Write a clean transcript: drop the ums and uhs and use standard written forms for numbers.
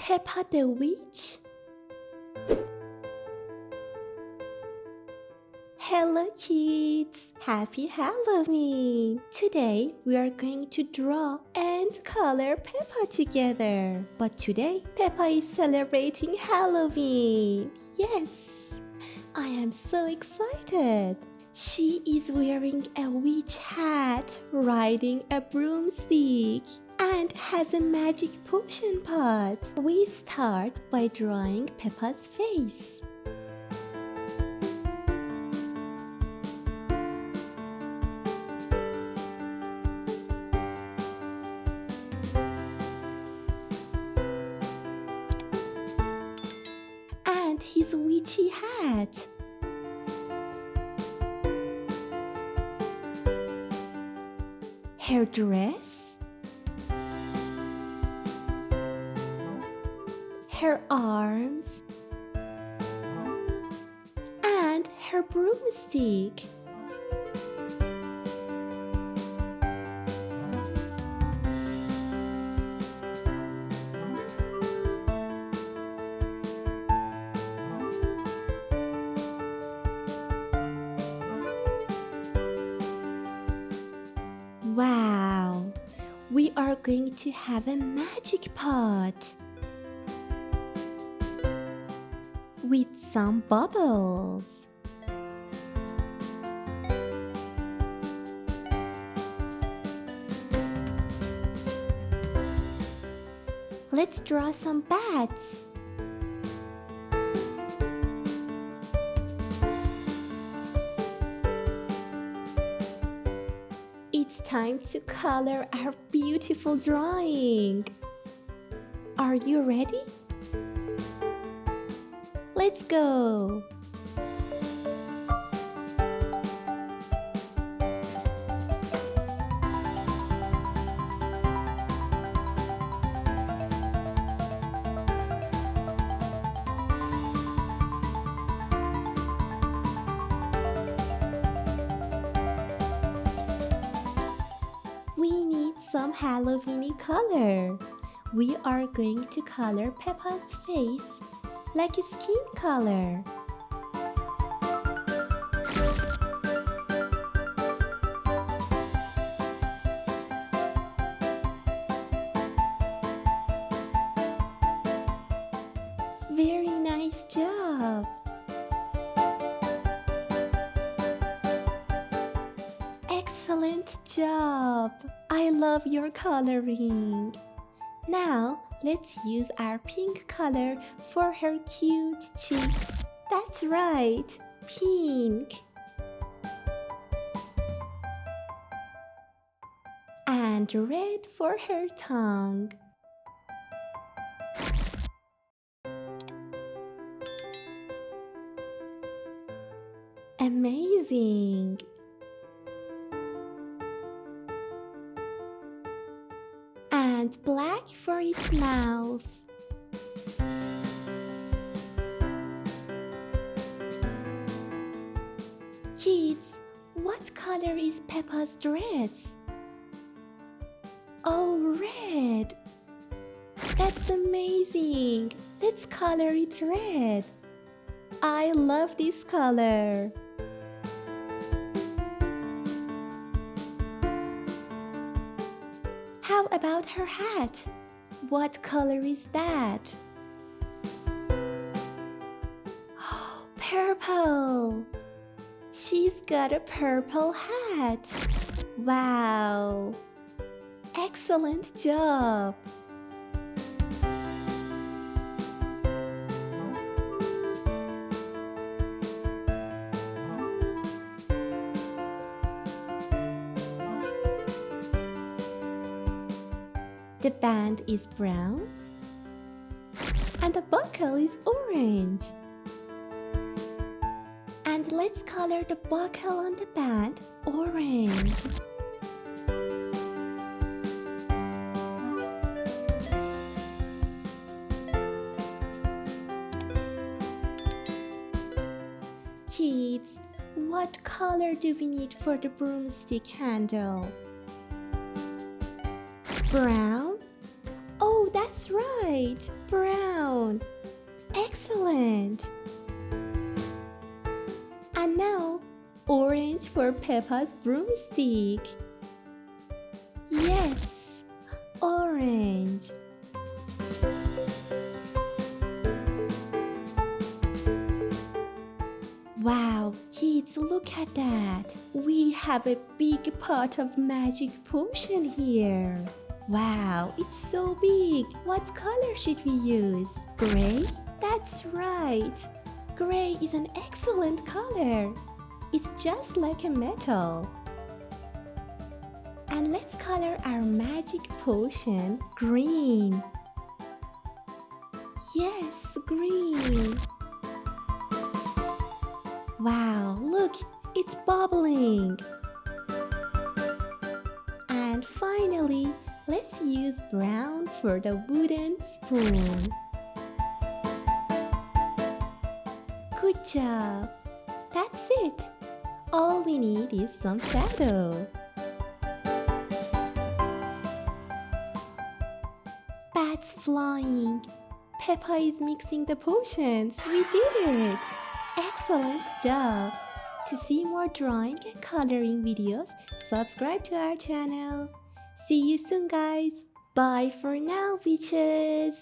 Peppa the Witch? Hello kids! Happy Halloween! Today we are going to draw and color Peppa together. But today Peppa is celebrating Halloween. Yes! I am so excited. She is wearing a witch hat, riding a broomstick, and has a magic potion pot. We start by drawing Peppa's face. And his witchy hat. Her dress, her arms, and her broomstick. Wow! We are going to have a magic pot with some bubbles. Let's draw some bats. It's time to color our beautiful drawing. Are you ready? Let's go! We need some Halloweeny color. We are going to color Peppa's face like a skin color. Very nice job! Excellent job! I love your coloring. Now, let's use our pink color for her cute cheeks. That's right, pink. And red for her tongue. Amazing! And black for its mouth. Kids, what color is Peppa's dress? Oh, red! That's amazing! Let's color it red. I love this color. How about her hat? What color is that? Purple! She's got a purple hat. Wow! Excellent job! The band is brown and the buckle is orange. And let's color the buckle on the band orange. Kids, what color do we need for the broomstick handle? Brown? Oh, Oh, that's right. Brown. Excellent. And now, orange for Peppa's broomstick. Yes, orange. Wow, kids, look at that. We have a big pot of magic potion here. Wow, it's so big. What color should we use? Gray? That's right. Gray is an excellent color. It's just like a metal. And let's color our magic potion green. Yes, green. Wow, look, it's bubbling. And finally, let's use brown for the wooden spoon. Good job. That's it. All we need is some shadow. Bats flying. Peppa is mixing the potions. We did it. Excellent job. To see more drawing and coloring videos, subscribe to our channel. See you soon, guys. Bye for now, bitches.